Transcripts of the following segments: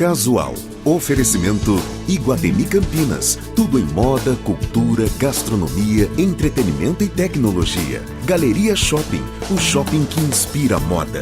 Casual. Oferecimento Iguatemi Campinas. Tudo em moda, cultura, gastronomia, entretenimento e tecnologia. Galeria Shopping. O shopping que inspira a moda.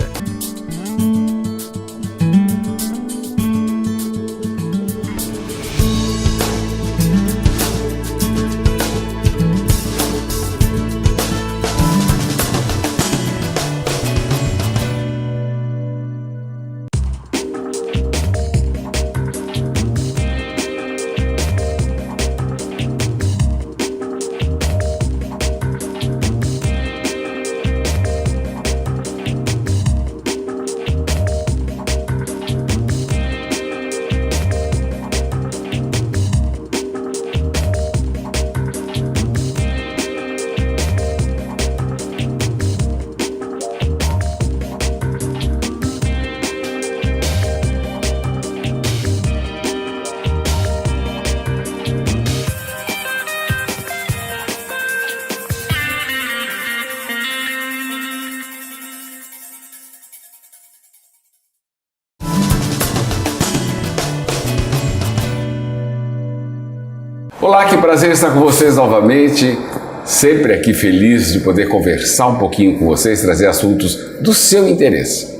Olá, que prazer estar com vocês novamente, sempre aqui feliz de poder conversar um pouquinho com vocês, trazer assuntos do seu interesse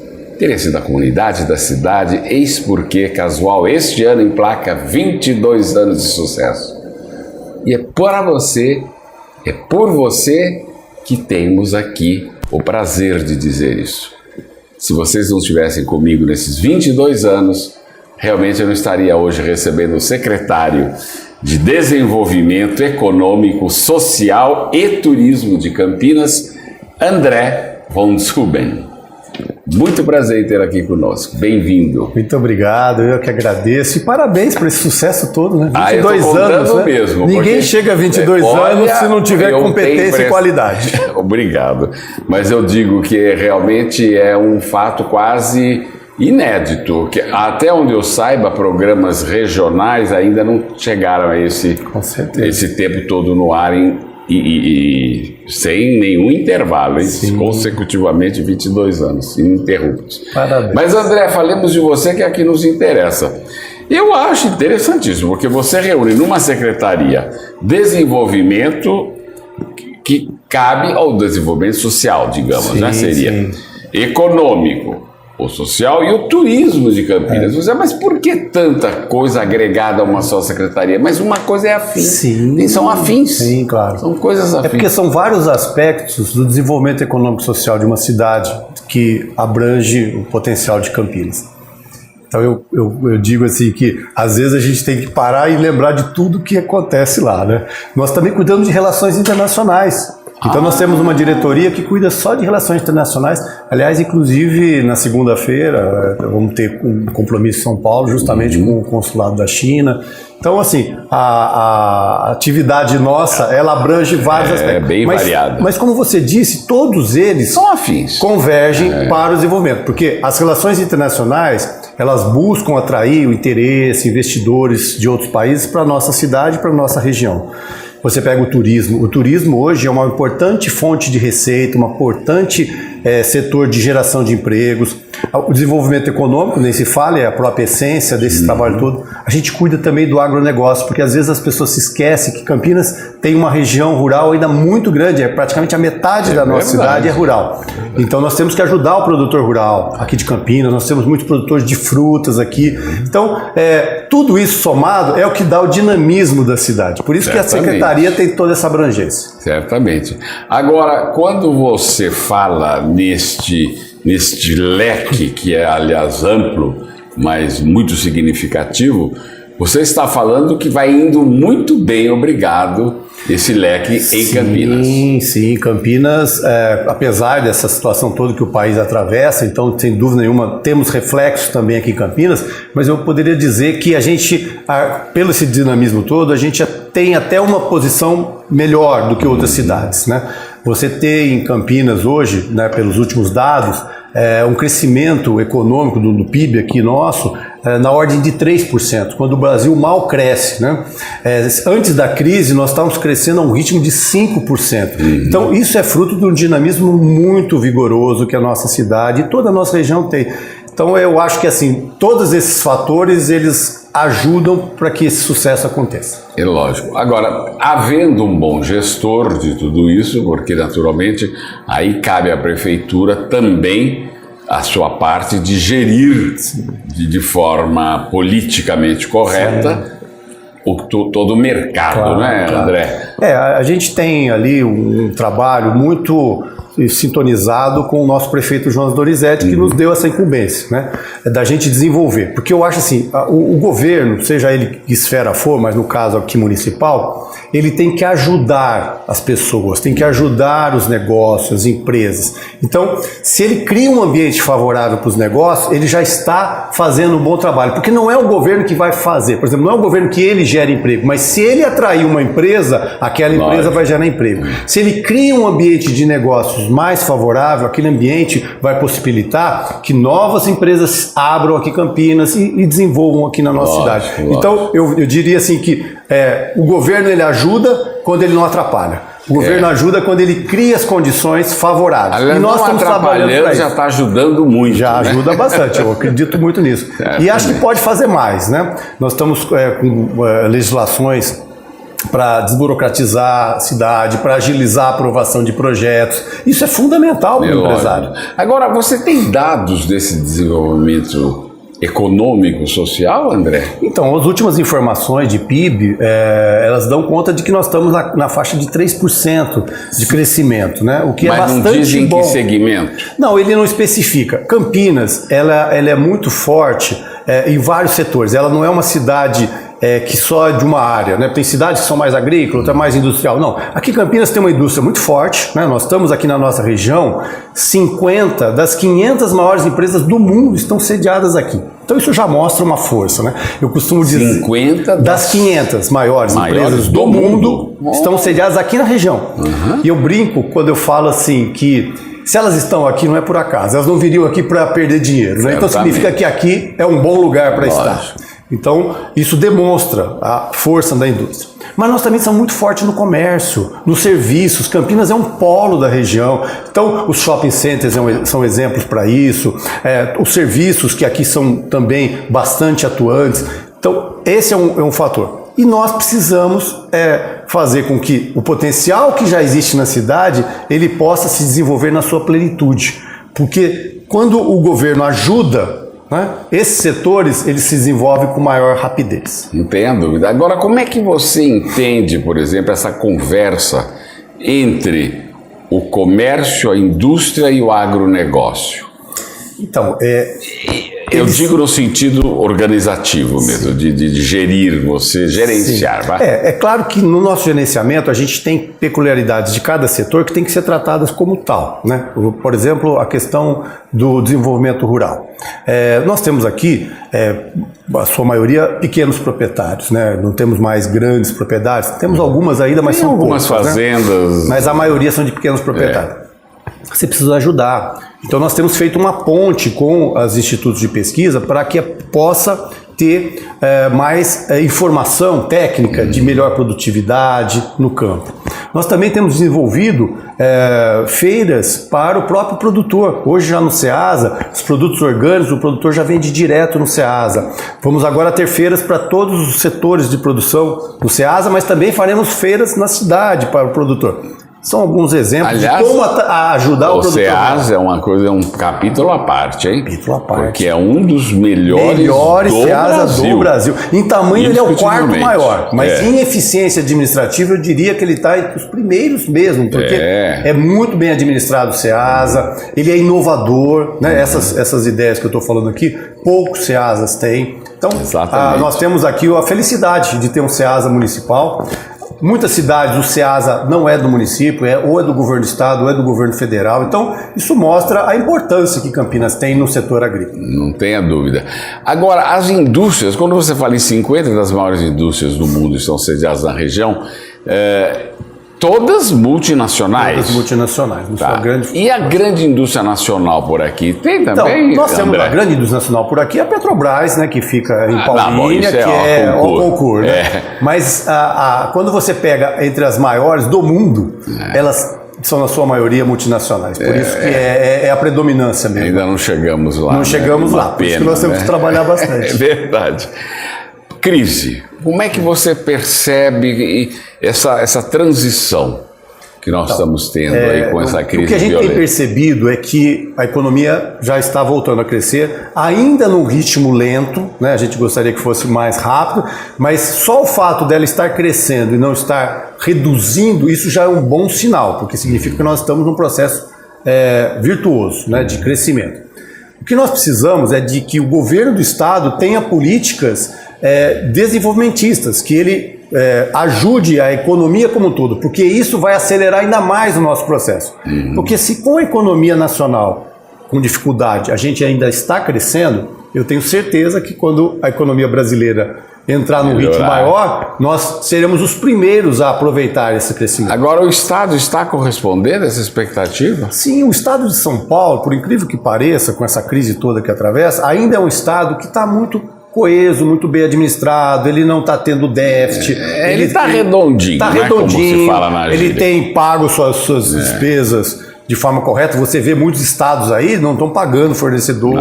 da comunidade, da cidade. Eis porque Casual este ano emplaca 22 anos de sucesso. E é por você que temos aqui o prazer de dizer isso. Se vocês não estivessem comigo nesses 22 anos, realmente eu não estaria hoje recebendo o secretário de Desenvolvimento Econômico, Social e Turismo de Campinas, André von Zuben. Muito prazer em ter aqui conosco. Bem-vindo. Muito obrigado, eu que agradeço. E parabéns por esse sucesso todo, né? 22 anos, né? Mesmo, ninguém chega a 22 anos se não tiver competência e qualidade. Obrigado. Mas eu digo que realmente é um fato quase inédito, que até onde eu saiba, programas regionais ainda não chegaram a esse tempo todo no ar e sem nenhum intervalo, hein? Consecutivamente 22 anos, ininterruptos. Parabéns. Mas André, falemos de você, que aqui nos interessa. Eu acho interessantíssimo, porque você reúne numa secretaria desenvolvimento que cabe ao desenvolvimento social, digamos, né? Seria econômico, o social e o turismo de Campinas. Mas por que tanta coisa agregada a uma só secretaria? Mas uma coisa é afim. Sim. São afins. Sim, claro. São coisas afins. É porque são vários aspectos do desenvolvimento econômico e social de uma cidade que abrange o potencial de Campinas. Então eu digo assim que às vezes a gente tem que parar e lembrar de tudo que acontece lá, né? Nós também cuidamos de relações internacionais. Então nós temos uma diretoria que cuida só de relações internacionais. Aliás, inclusive na segunda-feira vamos ter um compromisso em São Paulo justamente com o consulado da China. Então assim, a atividade nossa, ela abrange vários aspectos. É bem variado. Mas como você disse, todos eles são afins, convergem para o desenvolvimento. Porque as relações internacionais, elas buscam atrair o interesse, investidores de outros países para a nossa cidade, para a nossa região. Você pega o turismo. O turismo hoje é uma importante fonte de receita, uma importante setor de geração de empregos. O desenvolvimento econômico, nem se fala, é a própria essência desse trabalho todo. A gente cuida também do agronegócio, porque às vezes as pessoas se esquecem que Campinas tem uma região rural ainda muito grande, praticamente a metade da nossa cidade é rural. Então nós temos que ajudar o produtor rural aqui de Campinas, nós temos muitos produtores de frutas aqui. Então, tudo isso somado é o que dá o dinamismo da cidade. Por isso que a secretaria tem toda essa abrangência. Certamente. Agora, quando você fala neste leque, que é, aliás, amplo, mas muito significativo, você está falando que vai indo muito bem, obrigado, esse leque em Campinas. Sim, Campinas, apesar dessa situação toda que o país atravessa, então, sem dúvida nenhuma, temos reflexos também aqui em Campinas, mas eu poderia dizer que a gente, pelo esse dinamismo todo, a gente tem até uma posição melhor do que outras cidades, né? Você tem em Campinas hoje, né, pelos últimos dados, um crescimento econômico do PIB aqui nosso na ordem de 3%, quando o Brasil mal cresce, né? Antes da crise, nós estávamos crescendo a um ritmo de 5%. Então, isso é fruto de um dinamismo muito vigoroso que a nossa cidade e toda a nossa região tem. Então eu acho que assim, todos esses fatores eles ajudam para que esse sucesso aconteça. É lógico. Agora, havendo um bom gestor de tudo isso, porque naturalmente aí cabe à prefeitura também a sua parte de gerir de forma politicamente correta todo o mercado, né, André? A gente tem ali um trabalho muito sintonizado com o nosso prefeito João Dorizete, que nos deu essa incumbência, né, da gente desenvolver. Porque eu acho assim, o governo, seja ele que esfera for, mas no caso aqui municipal, ele tem que ajudar as pessoas, tem que ajudar os negócios, as empresas. Então, se ele cria um ambiente favorável para os negócios, ele já está fazendo um bom trabalho, porque não é o governo que vai fazer, por exemplo, não é o governo que ele gera emprego, mas se ele atrair uma empresa, aquela empresa vai gerar emprego. Se ele cria um ambiente de negócios mais favorável, aquele ambiente vai possibilitar que novas empresas abram aqui em Campinas e desenvolvam aqui na nossa cidade. Então, eu diria assim que o governo ele ajuda quando ele não atrapalha. O governo ajuda quando ele cria as condições favoráveis. Aliás, e nós estamos trabalhando para isso. Já está ajudando muito. Já ajuda bastante, eu acredito muito nisso. E acho que pode fazer mais, né? Nós estamos com legislações para desburocratizar a cidade, para agilizar a aprovação de projetos. Isso é fundamental para o empresário. Agora, você tem dados desse desenvolvimento econômico, social, André? Então, as últimas informações de PIB, elas dão conta de que nós estamos na faixa de 3% de crescimento, né? O que é bastante bom. Mas não dizem que segmento? Não, ele não especifica. Campinas, ela é muito forte em vários setores. Ela não é uma cidade que só de uma área, né? Tem cidades que são mais agrícolas, outra mais industrial. Não, aqui em Campinas tem uma indústria muito forte, né? Nós estamos aqui na nossa região, 50 das 500 maiores empresas do mundo estão sediadas aqui. Então isso já mostra uma força, né? Eu costumo dizer 50 das 500 maiores empresas do mundo estão sediadas aqui na região. E eu brinco quando eu falo assim que se elas estão aqui não é por acaso, elas não viriam aqui para perder dinheiro, né? Então significa que aqui é um bom lugar para estar. Então, isso demonstra a força da indústria. Mas nós também somos muito fortes no comércio, nos serviços. Campinas é um polo da região. Então, os shopping centers são exemplos para isso. Os serviços que aqui são também bastante atuantes. Então, esse é um fator. E nós precisamos fazer com que o potencial que já existe na cidade, ele possa se desenvolver na sua plenitude. Porque quando o governo ajuda, esses setores, eles se desenvolvem com maior rapidez. Não tenha dúvida. Agora, como é que você entende, por exemplo, essa conversa entre o comércio, a indústria e o agronegócio? Então, eu digo no sentido organizativo mesmo, de gerir, você gerenciar. É claro que no nosso gerenciamento a gente tem peculiaridades de cada setor que tem que ser tratadas como tal, né? Por exemplo, a questão do desenvolvimento rural. Nós temos aqui, a sua maioria, pequenos proprietários, né? Não temos mais grandes propriedades, temos algumas ainda, mas são algumas poucas, fazendas, né? Mas a maioria são de pequenos proprietários. Você precisa ajudar. Então nós temos feito uma ponte com os institutos de pesquisa para que possa ter mais informação técnica de melhor produtividade no campo. Nós também temos desenvolvido feiras para o próprio produtor. Hoje já no Ceasa, os produtos orgânicos, o produtor já vende direto no Ceasa. Vamos agora ter feiras para todos os setores de produção no Ceasa, mas também faremos feiras na cidade para o produtor. São alguns exemplos. Aliás, de como ajudar o produtor. O Ceasa é um capítulo à parte, hein? Capítulo à parte. Porque é um dos melhores Ceasa do Brasil. Em tamanho ele é o quarto maior, mas em eficiência administrativa eu diria que ele está entre os primeiros mesmo, porque é muito bem administrado o Ceasa, ele é inovador, né? Essas ideias que eu estou falando aqui, poucos Ceasas têm. Então, nós temos aqui a felicidade de ter um Ceasa municipal. Muitas cidades, o Ceasa não é do município, ou é do governo do estado, ou é do governo federal. Então, isso mostra a importância que Campinas tem no setor agrícola. Não tenha dúvida. Agora, as indústrias, quando você fala em 50 das maiores indústrias do mundo estão sediadas na região, todas multinacionais. Todas multinacionais, na sua grande... E a grande indústria nacional por aqui? Tem também, então, nós temos a grande indústria nacional por aqui, a Petrobras, né, que fica em Paulínia, que é o concurso. Né? Mas quando você pega entre as maiores do mundo, elas são na sua maioria multinacionais. Por isso que é a predominância mesmo. Ainda não chegamos lá. Não chegamos lá, por isso que nós temos que trabalhar bastante. É verdade. Crise, como é que você percebe essa transição que nós estamos tendo aí com essa crise violenta? O que a gente tem percebido é que a economia já está voltando a crescer, ainda num ritmo lento, né? A gente gostaria que fosse mais rápido, mas só o fato dela estar crescendo e não estar reduzindo, isso já é um bom sinal, porque significa que nós estamos num processo virtuoso, né, de crescimento. O que nós precisamos é de que o governo do estado tenha políticas desenvolvimentistas, que ele ajude a economia como um todo, porque isso vai acelerar ainda mais o nosso processo. Porque se com a economia nacional com dificuldade a gente ainda está crescendo, eu tenho certeza que quando a economia brasileira entrar num ritmo maior, nós seremos os primeiros a aproveitar esse crescimento. Agora, o Estado está correspondendo a essa expectativa? Sim, o Estado de São Paulo, por incrível que pareça, com essa crise toda que atravessa, ainda é um Estado que está muito coeso, muito bem administrado, ele não está tendo déficit. Ele está redondinho, está redondinho, como se fala na gíria. Ele tem pago suas despesas de forma correta. Você vê muitos estados aí não estão pagando fornecedor,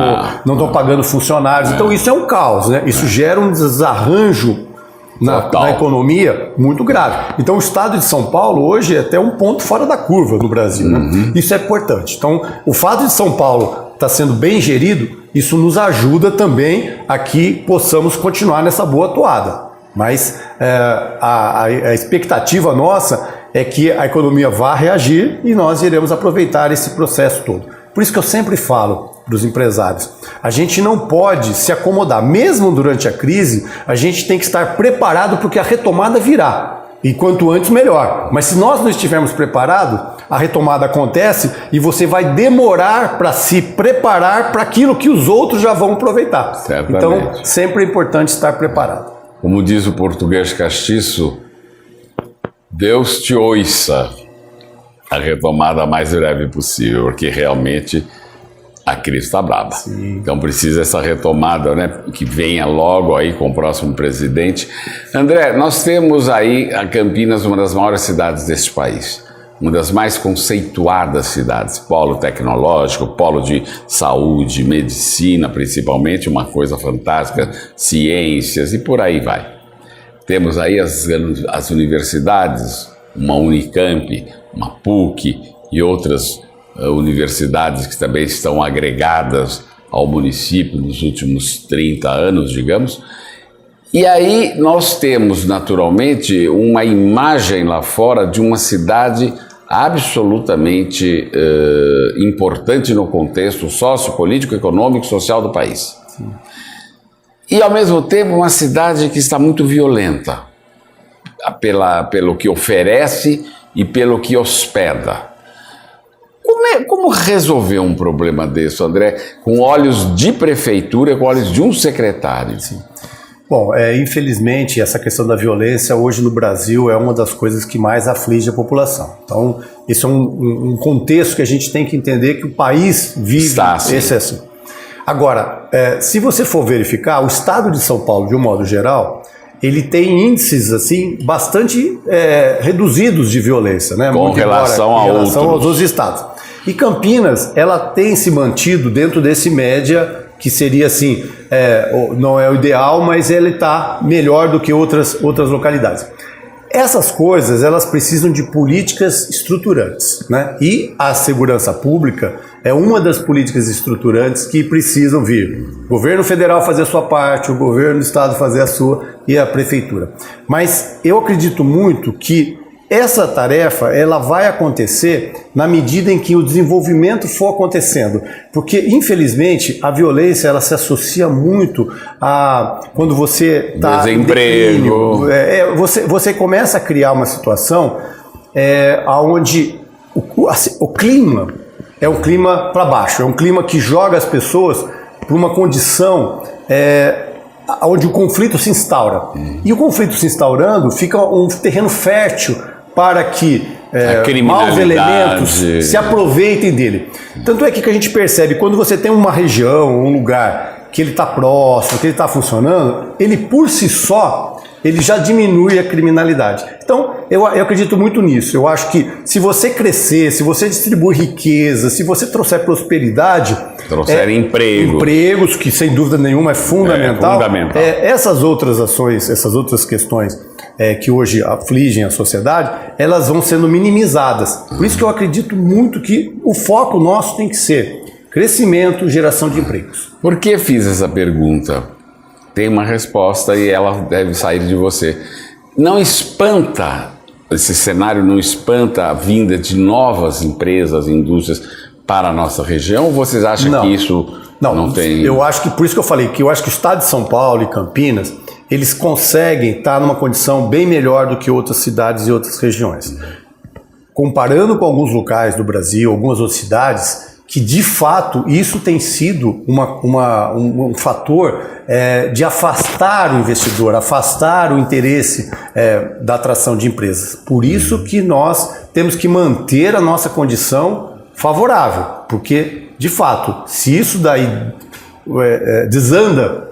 não estão pagando funcionários. Então isso é um caos, né? Isso gera um desarranjo na economia muito grave. Então o estado de São Paulo hoje é até um ponto fora da curva no Brasil, né? Isso é importante. Então o fato de São Paulo estar sendo bem gerido, isso nos ajuda também a que possamos continuar nessa boa toada. Mas a expectativa nossa é que a economia vá reagir e nós iremos aproveitar esse processo todo. Por isso que eu sempre falo para os empresários, a gente não pode se acomodar. Mesmo durante a crise, a gente tem que estar preparado porque a retomada virá. E quanto antes, melhor. Mas se nós não estivermos preparados, a retomada acontece e você vai demorar para se preparar para aquilo que os outros já vão aproveitar. Certamente. Então, sempre é importante estar preparado. Como diz o português castiço, Deus te ouça a retomada mais breve possível, porque realmente a crise está brava. Sim. Então precisa essa retomada, né, que venha logo aí com o próximo presidente. André, nós temos aí a Campinas, uma das maiores cidades deste país, uma das mais conceituadas cidades, polo tecnológico, polo de saúde, medicina principalmente, uma coisa fantástica, ciências e por aí vai. Temos aí as universidades, uma Unicamp, uma PUC e outras universidades que também estão agregadas ao município nos últimos 30 anos, digamos. E aí nós temos, naturalmente, uma imagem lá fora de uma cidade absolutamente importante no contexto sociopolítico, econômico e social do país. Sim. E, ao mesmo tempo, uma cidade que está muito violenta pelo que oferece e pelo que hospeda. Como resolver um problema desse, André, com olhos de prefeitura, com olhos de um secretário? Sim. Bom, infelizmente, essa questão da violência hoje no Brasil é uma das coisas que mais aflige a população. Então, isso é um contexto que a gente tem que entender que o país vive esse assim. Agora, se você for verificar, o estado de São Paulo, de um modo geral, ele tem índices assim bastante reduzidos de violência, né? Com relação aos outros estados. E Campinas, ela tem se mantido dentro desse média, que seria assim, não é o ideal, mas ele está melhor do que outras localidades. Essas coisas, elas precisam de políticas estruturantes, né? E a segurança pública é uma das políticas estruturantes que precisam vir. O governo federal fazer a sua parte, o governo do estado fazer a sua e a prefeitura. Mas eu acredito muito que essa tarefa ela vai acontecer na medida em que o desenvolvimento for acontecendo, porque infelizmente a violência ela se associa muito a quando você está desemprego, você começa a criar uma situação onde o clima é um clima para baixo, é um clima que joga as pessoas para uma condição onde o conflito se instaura. E o conflito se instaurando fica um terreno fértil para que maus elementos se aproveitem dele. Tanto é que a gente percebe, quando você tem uma região, um lugar que ele está próximo, que ele está funcionando, ele por si só, ele já diminui a criminalidade. Então, eu acredito muito nisso. Eu acho que se você crescer, se você distribuir riqueza, se você trouxer prosperidade... Trouxer empregos, que sem dúvida nenhuma é fundamental. Essas outras ações, essas outras questões que hoje afligem a sociedade, elas vão sendo minimizadas. Por isso que eu acredito muito que o foco nosso tem que ser crescimento, geração de empregos. Por que fiz essa pergunta? Tem uma resposta e ela deve sair de você. Não espanta, esse cenário não espanta a vinda de novas empresas, indústrias para a nossa região? Ou vocês acham que isso não tem... Eu acho que, por isso que eu falei, que eu acho que o estado de São Paulo e Campinas, eles conseguem estar numa condição bem melhor do que outras cidades e outras regiões. Comparando com alguns locais do Brasil, algumas outras cidades, que de fato isso tem sido um fator de afastar o investidor, afastar o interesse da atração de empresas. Por isso que nós temos que manter a nossa condição favorável, porque de fato, se isso daí desanda,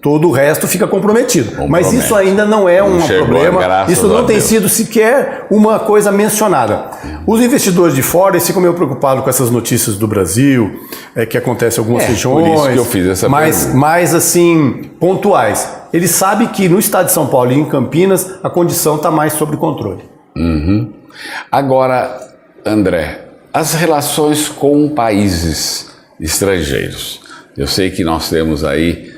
todo o resto fica comprometido. Mas isso ainda não é um problema, isso não tem sido sequer uma coisa mencionada. Os investidores de fora, eles ficam meio preocupados com essem notícias do Brasil, que acontecem em algumas regiões, por isso que eu fiz essa mais assim, pontuais. Eles sabem que no estado de São Paulo e em Campinas, a condição está mais sob controle. Agora, André, as relações com países estrangeiros. Eu sei que nós temos aí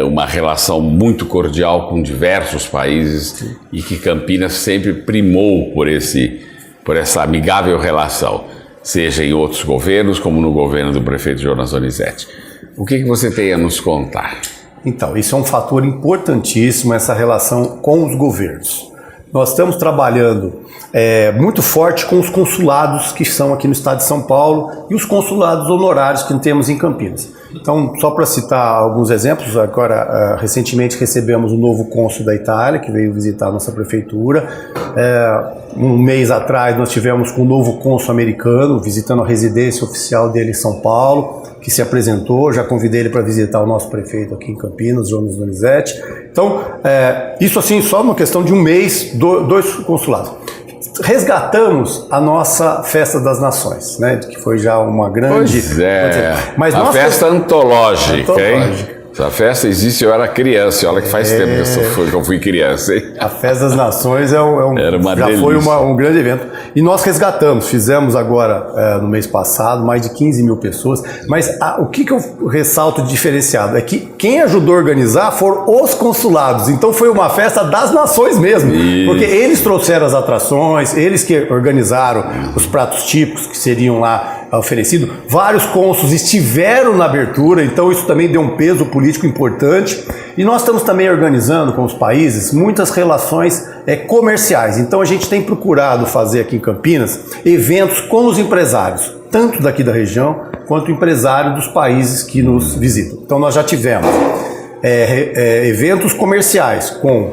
uma relação muito cordial com diversos países e que Campinas sempre primou por essa amigável relação, seja em outros governos, como no governo do prefeito Jonas Donizete. O que você tem a nos contar? Então, isso é um fator importantíssimo, essa relação com os governos. Nós estamos trabalhando muito forte com os consulados que são aqui no estado de São Paulo e os consulados honorários que temos em Campinas. Então, só para citar alguns exemplos, agora recentemente recebemos o novo cônsul da Itália, que veio visitar a nossa prefeitura. Um mês atrás nós tivemos com o novo cônsul americano, visitando a residência oficial dele em São Paulo, que se apresentou. Já convidei ele para visitar o nosso prefeito aqui em Campinas, Jonas Donizete. Então, isso assim, só uma questão de um mês, dois consulados. Resgatamos a nossa Festa das Nações, né? Que foi já uma grande... Mas uma festa antológica, hein? Essa festa existe, eu era criança, olha que faz tempo que eu fui criança, hein? A Festa das Nações já delícia. Foi um grande evento. E nós resgatamos, fizemos agora, no mês passado, mais de 15 mil pessoas. Mas o que eu ressalto de diferenciado é que quem ajudou a organizar foram os consulados. Então foi uma festa das nações mesmo. Isso. Porque eles trouxeram as atrações, eles que organizaram os pratos típicos que seriam lá oferecidos. Vários cônsuls estiveram na abertura, então isso também deu um peso político importante. E nós estamos também organizando com os países muitas relações comerciais. Então a gente tem procurado fazer aqui em Campinas eventos com os empresários, tanto daqui da região quanto empresários dos países que nos visitam. Então nós já tivemos eventos comerciais com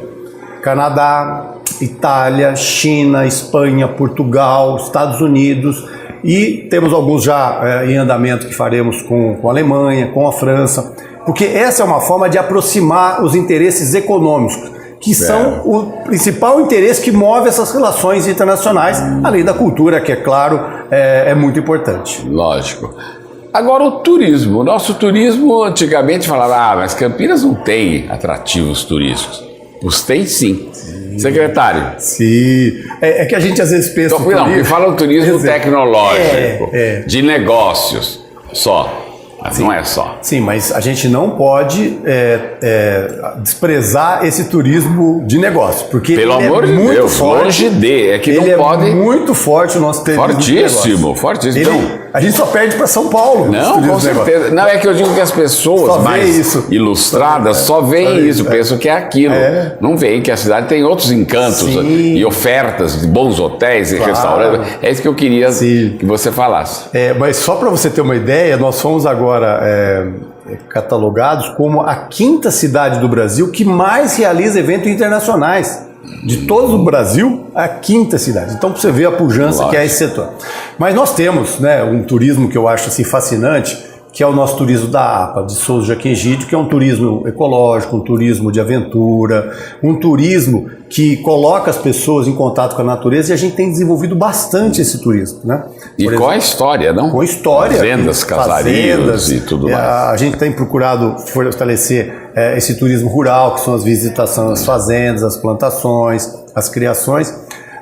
Canadá, Itália, China, Espanha, Portugal, Estados Unidos, e temos alguns já em andamento que faremos com a Alemanha, com a França, porque essa é uma forma de aproximar os interesses econômicos, que são o principal interesse que move essas relações internacionais, além da cultura, que, é claro, é muito importante. Lógico. Agora, o turismo. O nosso turismo, antigamente falava, mas Campinas não tem atrativos turísticos. Os tem sim. Secretário. Sim. É que a gente às vezes pensa... Não, fala o turismo tecnológico, de negócios só. Mas não é só. Sim, mas a gente não pode desprezar esse turismo de negócio, porque pelo amor de Deus, longe de, é que não pode... É muito forte o nosso turismo fortíssimo, fortíssimo. A gente só perde para São Paulo. Não, com certeza. Não, é que eu digo que as pessoas mais ilustradas só veem isso, pensam que é aquilo. Não veem que a cidade tem outros encantos e ofertas de bons hotéis e restaurantes. É isso que eu queria que você falasse. Mas só para você ter uma ideia, nós fomos agora catalogados como a 5ª cidade do Brasil que mais realiza eventos internacionais. De todo o Brasil, a 5ª cidade. Então, para você ver a pujança que é esse setor. Mas nós temos um turismo que eu acho assim, fascinante, que é o nosso turismo da APA, de Souza Joaquim Egídio, que é um turismo ecológico, um turismo de aventura, um turismo que coloca as pessoas em contato com a natureza, e a gente tem desenvolvido bastante esse turismo, né? E com a história, não? Com história. Fazendas, casarios e tudo mais. A gente tem procurado fortalecer esse turismo rural, que são as visitações às fazendas, as plantações, as criações.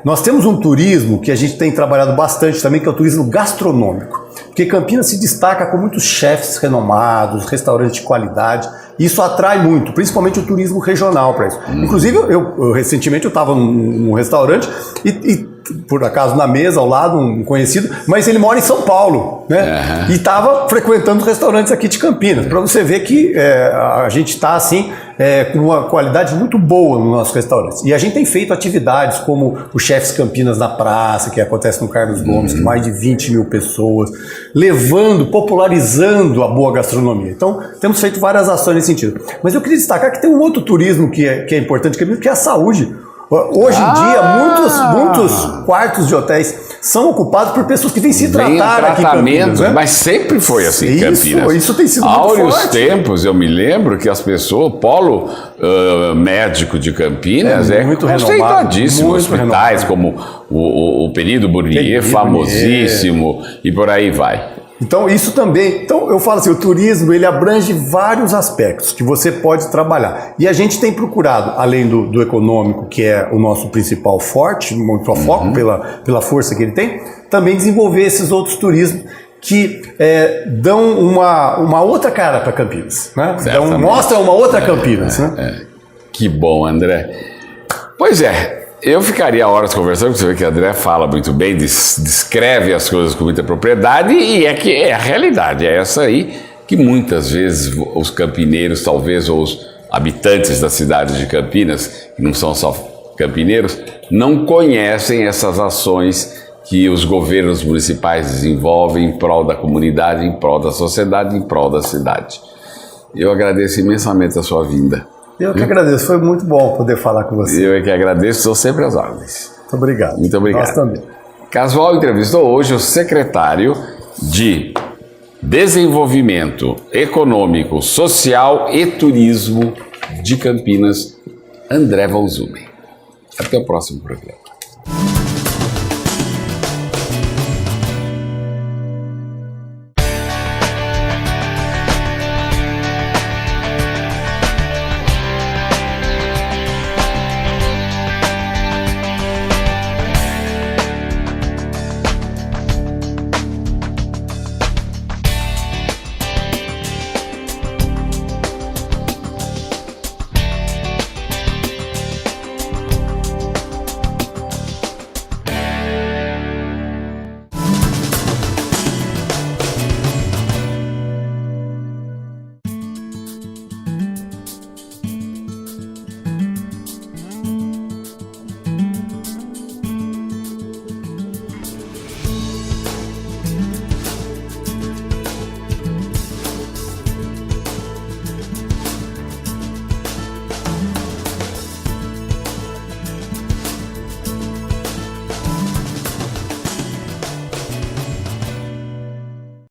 Nós temos um turismo que a gente tem trabalhado bastante também, que é o turismo gastronômico. Porque Campinas se destaca com muitos chefes renomados, restaurantes de qualidade, e isso atrai muito, principalmente o turismo regional para isso. Inclusive, eu recentemente eu estava num restaurante e por acaso na mesa ao lado um conhecido, mas ele mora em São Paulo, né? E estava frequentando restaurantes aqui de Campinas, para você ver que a gente está assim com uma qualidade muito boa nos nossos restaurantes. E a gente tem feito atividades como o Chefs Campinas na Praça, que acontece no Carlos Gomes, com mais de 20 mil pessoas, popularizando a boa gastronomia. Então, temos feito várias ações nesse sentido. Mas eu queria destacar que tem um outro turismo que é importante, que é a saúde. Hoje em dia, muitos quartos de hotéis são ocupados por pessoas que vêm se tratar aqui em Campinas, né? Mas sempre foi assim em Campinas. Isso tem sido muito Áureos forte. tempos, eu me lembro que as pessoas, o polo médico de Campinas é muito conceituadíssimo. renomado, Hospitais como o Perini Bournier, famosíssimo, e por aí vai. Então, isso também. Então, eu falo assim, o turismo, ele abrange vários aspectos que você pode trabalhar. E a gente tem procurado, além do econômico, que é o nosso principal forte, muito foco pela força que ele tem, também desenvolver esses outros turismos que dão uma outra cara para Campinas, né? Mostram uma outra Campinas, né? Que bom, André. Pois é. Eu ficaria horas conversando, porque você vê que o André fala muito bem, descreve as coisas com muita propriedade, e é a realidade, é essa aí que muitas vezes os campineiros, talvez, ou os habitantes da cidade de Campinas, que não são só campineiros, não conhecem essas ações que os governos municipais desenvolvem em prol da comunidade, em prol da sociedade, em prol da cidade. Eu agradeço imensamente a sua vinda. Eu que agradeço, foi muito bom poder falar com você. Eu é que agradeço, estou sempre às ordens. Muito obrigado. Muito obrigado. Nós também. Casual entrevistou hoje o secretário de Desenvolvimento Econômico, Social e Turismo de Campinas, André Valzumi. Até o próximo programa.